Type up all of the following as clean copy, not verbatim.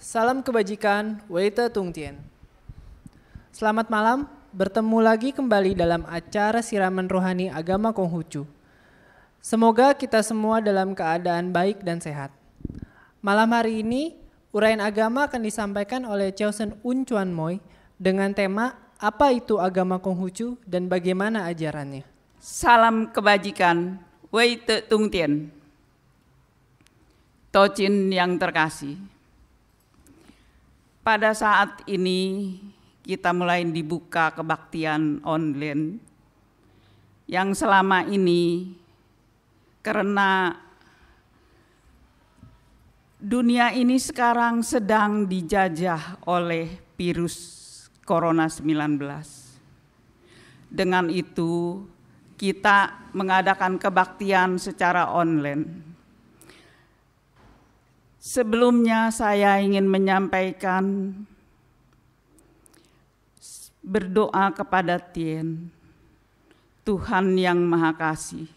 Salam kebajikan, Weite Tungtien. Selamat malam, bertemu lagi kembali dalam acara siraman rohani agama Konghucu. Semoga kita semua dalam keadaan baik dan sehat. Malam hari ini, uraian agama akan disampaikan oleh Chosen Un Chuan Moy dengan tema apa itu agama Konghucu dan bagaimana ajarannya. Salam kebajikan, Weite Tungtien. Tocin yang terkasih. Pada saat ini kita mulai dibuka kebaktian online yang selama ini karena dunia ini sekarang sedang dijajah oleh virus Corona 19. Dengan itu kita mengadakan kebaktian secara online. Sebelumnya saya ingin menyampaikan berdoa kepada Tien, Tuhan yang Maha Kasih.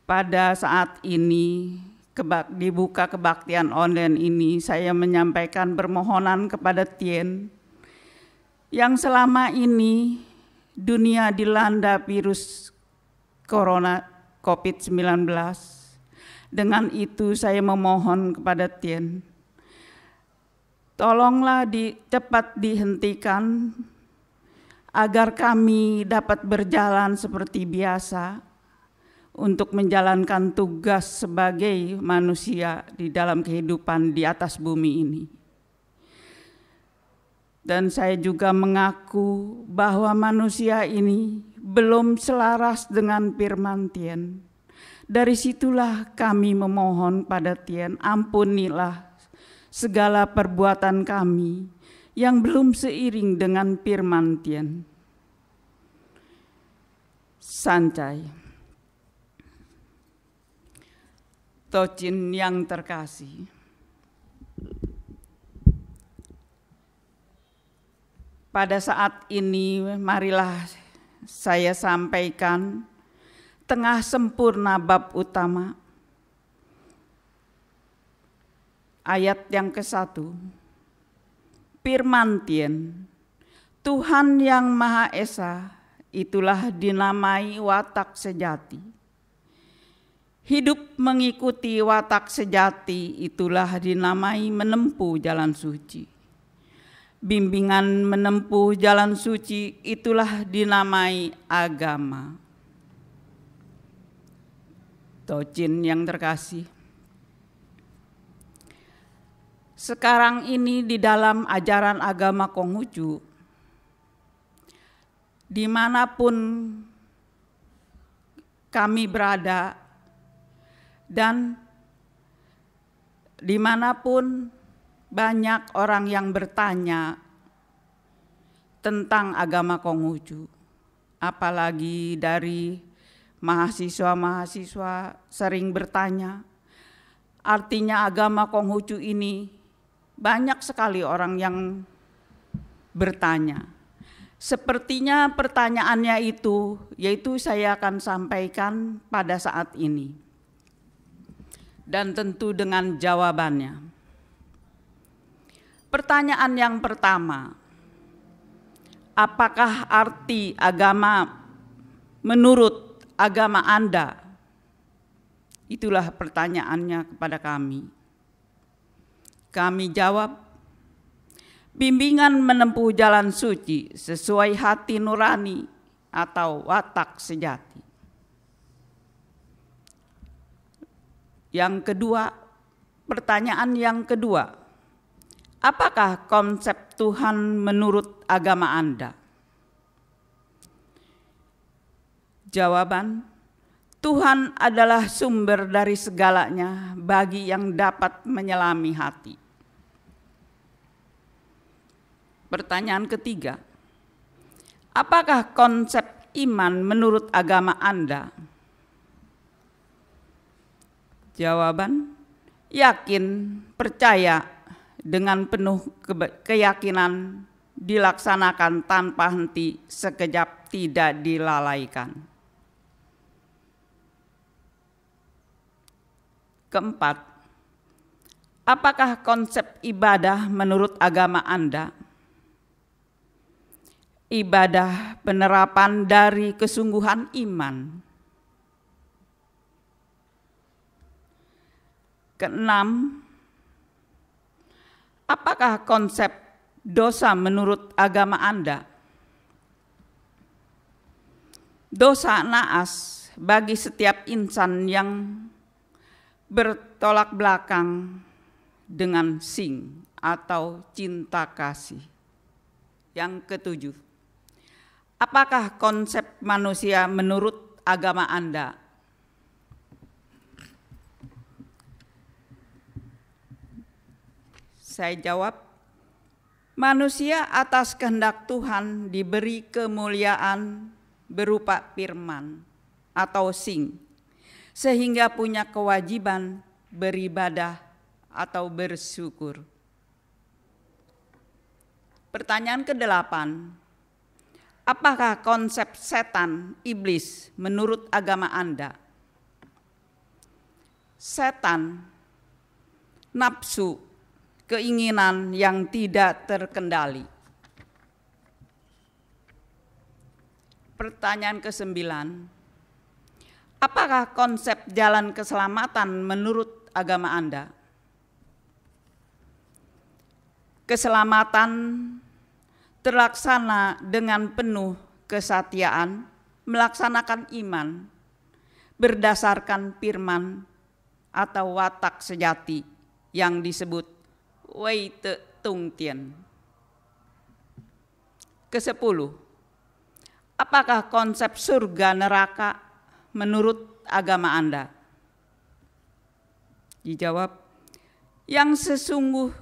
Pada saat ini dibuka kebaktian online ini, saya menyampaikan permohonan kepada Tien yang selama ini dunia dilanda virus Corona COVID-19. Dengan itu saya memohon kepada Tien, tolonglah cepat dihentikan agar kami dapat berjalan seperti biasa untuk menjalankan tugas sebagai manusia di dalam kehidupan di atas bumi ini. Dan saya juga mengaku bahwa manusia ini belum selaras dengan firman Tien. Dari situlah kami memohon pada Tien, ampunilah segala perbuatan kami yang belum seiring dengan firman Tien. Sancai. Tocin yang terkasih. Pada saat ini marilah saya sampaikan tengah sempurna bab utama. Ayat yang ke-1. Firman Tien, Tuhan yang Maha Esa, itulah dinamai watak sejati. Hidup mengikuti watak sejati, itulah dinamai menempuh jalan suci. Bimbingan menempuh jalan suci, itulah dinamai agama. Tocin yang terkasih. Sekarang ini di dalam ajaran agama Konghucu, dimanapun kami berada dan dimanapun banyak orang yang bertanya tentang agama Konghucu, apalagi dari mahasiswa-mahasiswa sering bertanya, artinya agama Konghucu ini banyak sekali orang yang bertanya. Sepertinya pertanyaannya itu, yaitu saya akan sampaikan pada saat ini. Dan tentu dengan jawabannya. Pertanyaan yang pertama, apakah arti agama menurut agama Anda? Itulah pertanyaannya kepada kami. Kami jawab, bimbingan menempuh jalan suci sesuai hati nurani atau watak sejati. Yang kedua, pertanyaan yang kedua, apakah konsep Tuhan menurut agama Anda? Jawaban, Tuhan adalah sumber dari segalanya bagi yang dapat menyelami hati. Pertanyaan ketiga, apakah konsep iman menurut agama Anda? Jawaban, yakin, percaya dengan penuh keyakinan dilaksanakan tanpa henti, sekejap tidak dilalaikan. Keempat, Apakah konsep ibadah menurut agama Anda? Ibadah penerapan dari kesungguhan iman. Keenam, apakah konsep dosa menurut agama Anda? Dosa naas bagi setiap insan yang bertolak belakang dengan sing atau cinta kasih. Yang ketujuh, apakah konsep manusia menurut agama Anda? Saya jawab, manusia atas kehendak Tuhan diberi kemuliaan berupa firman atau sing, sehingga punya kewajiban beribadah atau bersyukur. Pertanyaan ke-8, apakah konsep setan, iblis menurut agama Anda? Setan, nafsu, keinginan yang tidak terkendali. Pertanyaan ke-9, apakah konsep jalan keselamatan menurut agama Anda? Keselamatan terlaksana dengan penuh kesatiaan, melaksanakan iman, berdasarkan firman atau watak sejati yang disebut Wei Te Tung Tien. Ke-10, apakah konsep surga neraka menurut agama Anda? Dijawab, yang sesungguhkan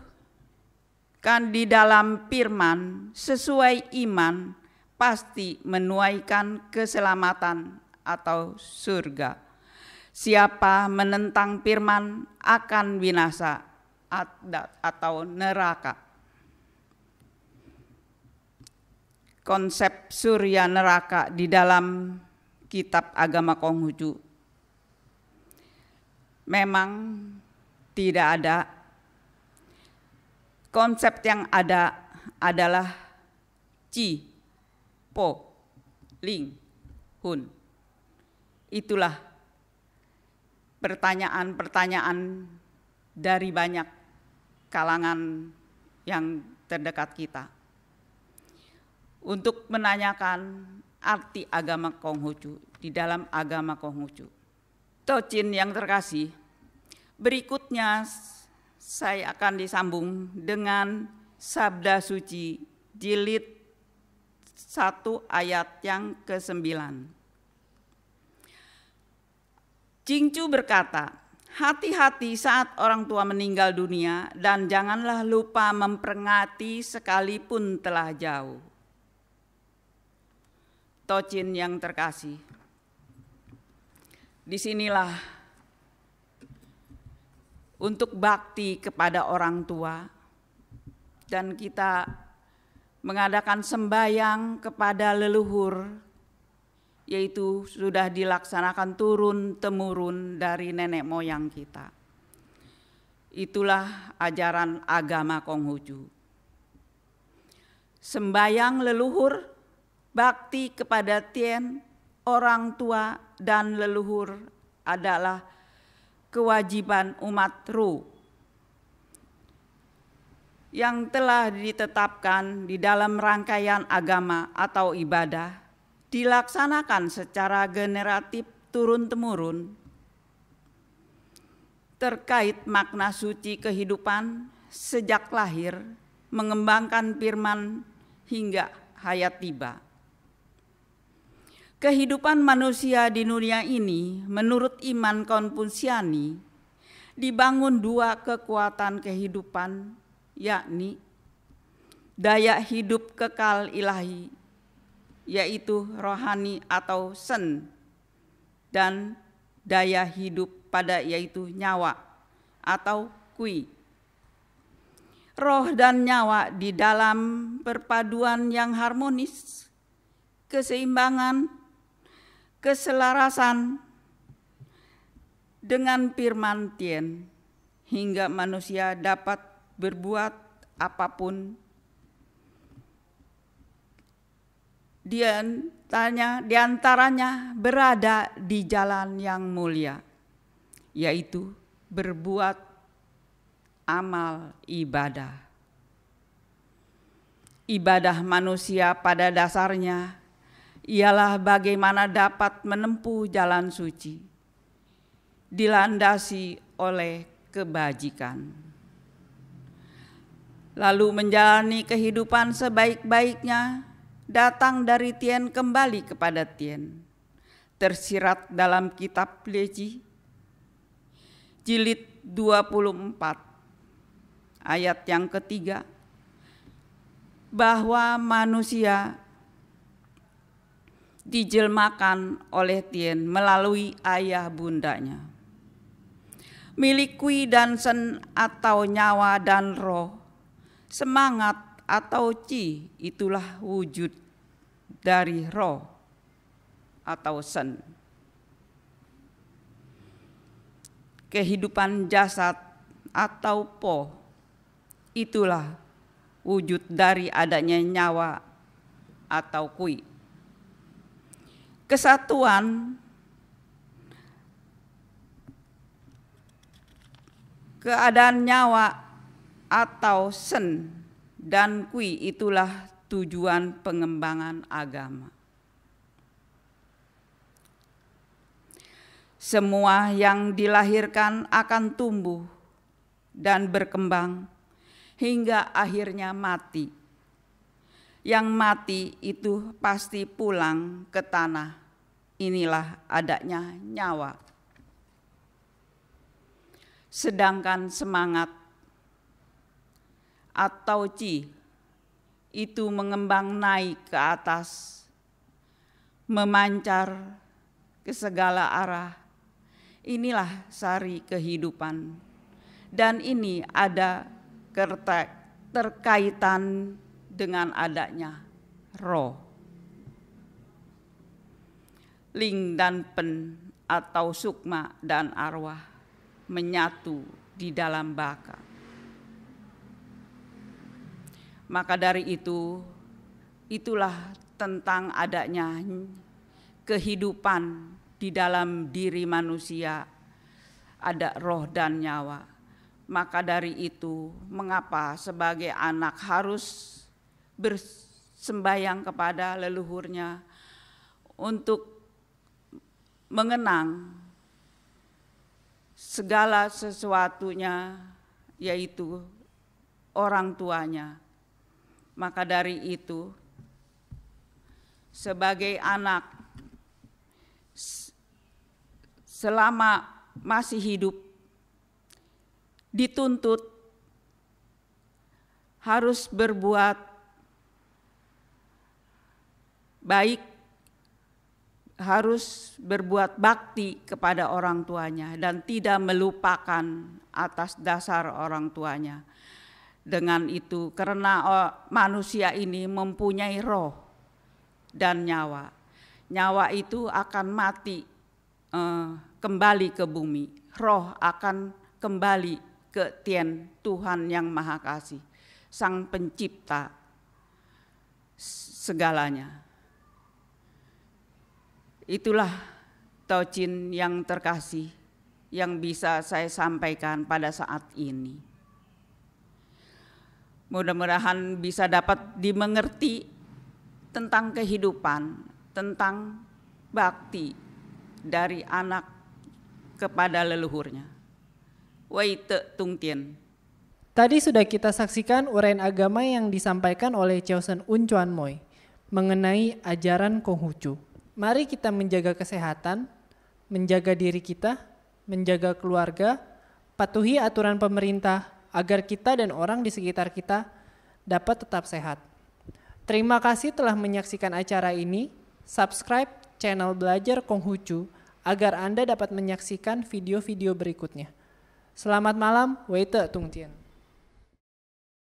di dalam firman sesuai iman pasti menuaikan keselamatan atau surga. Siapa menentang firman akan binasa atau neraka. Konsep surya neraka di dalam kitab agama Konghucu memang tidak ada. Konsep yang ada adalah Chi, Po, Ling, Hun. Itulah pertanyaan-pertanyaan dari banyak kalangan yang terdekat kita untuk menanyakan arti agama Konghucu di dalam agama Konghucu. Tocin yang terkasih, berikutnya saya akan disambung dengan Sabda Suci jilid 1 ayat yang ke-9. Jingcu berkata, hati-hati saat orang tua meninggal dunia dan janganlah lupa memperingati sekalipun telah jauh. Tocin yang terkasih, disinilah untuk bakti kepada orang tua dan kita mengadakan sembahyang kepada leluhur, yaitu sudah dilaksanakan turun-temurun dari nenek moyang kita. Itulah ajaran agama Konghucu. Sembahyang leluhur, bakti kepada Tien, orang tua dan leluhur adalah kewajiban umat Ru yang telah ditetapkan di dalam rangkaian agama atau ibadah, dilaksanakan secara generatif turun-temurun terkait makna suci kehidupan sejak lahir, mengembangkan firman hingga hayat tiba. Kehidupan manusia di dunia ini menurut iman Konfusiani dibangun dua kekuatan kehidupan, yakni daya hidup kekal ilahi, yaitu rohani atau sen, dan daya hidup pada yaitu nyawa atau kui. Roh dan nyawa di dalam perpaduan yang harmonis, keseimbangan, keselarasan dengan firman Tien hingga manusia dapat berbuat apapun. Di antaranya berada di jalan yang mulia, yaitu berbuat amal ibadah. Ibadah manusia pada dasarnya ialah bagaimana dapat menempuh jalan suci, dilandasi oleh kebajikan, lalu menjalani kehidupan sebaik-baiknya, datang dari Tien kembali kepada Tien. Tersirat dalam kitab Leci, jilid 24, ayat yang ketiga, bahwa manusia dijelmakan oleh Tien melalui ayah bundanya. Milik Kui dan Sen atau nyawa dan roh, semangat atau Ci, itulah wujud dari roh atau Sen. Kehidupan jasad atau Po, itulah wujud dari adanya nyawa atau Kui. Kesatuan keadaan nyawa atau Sen dan Kui itulah tujuan pengembangan agama. Semua yang dilahirkan akan tumbuh dan berkembang hingga akhirnya mati. Yang mati itu pasti pulang ke tanah. Inilah adanya nyawa. Sedangkan semangat atau Ci itu mengembang naik ke atas, memancar ke segala arah. Inilah sari kehidupan, dan ini ada terkaitan dengan adanya roh. Ling dan Pen atau sukma dan arwah menyatu di dalam baka. Maka dari itu, itulah tentang adanya kehidupan di dalam diri manusia, ada roh dan nyawa. Maka dari itu, mengapa sebagai anak harus bersembayang kepada leluhurnya untuk mengenang segala sesuatunya, yaitu orang tuanya. Maka dari itu, sebagai anak, selama masih hidup, dituntut harus berbuat baik, harus berbuat bakti kepada orang tuanya dan tidak melupakan atas dasar orang tuanya. Dengan itu, karena manusia ini mempunyai roh dan nyawa. Nyawa itu akan mati, kembali ke bumi. Roh akan kembali ke Tien, Tuhan yang Maha Kasih, Sang Pencipta segalanya. Itulah Tocin yang terkasih yang bisa saya sampaikan pada saat ini. Mudah-mudahan bisa dapat dimengerti tentang kehidupan, tentang bakti dari anak kepada leluhurnya. Wei Te Tung Tien. Tadi sudah kita saksikan uraian agama yang disampaikan oleh Chosen Un Chuan Moy mengenai ajaran Konghucu. Mari kita menjaga kesehatan, menjaga diri kita, menjaga keluarga, patuhi aturan pemerintah agar kita dan orang di sekitar kita dapat tetap sehat. Terima kasih telah menyaksikan acara ini. Subscribe channel Belajar Konghucu agar Anda dapat menyaksikan video-video berikutnya. Selamat malam, Wei Te Tung Tien.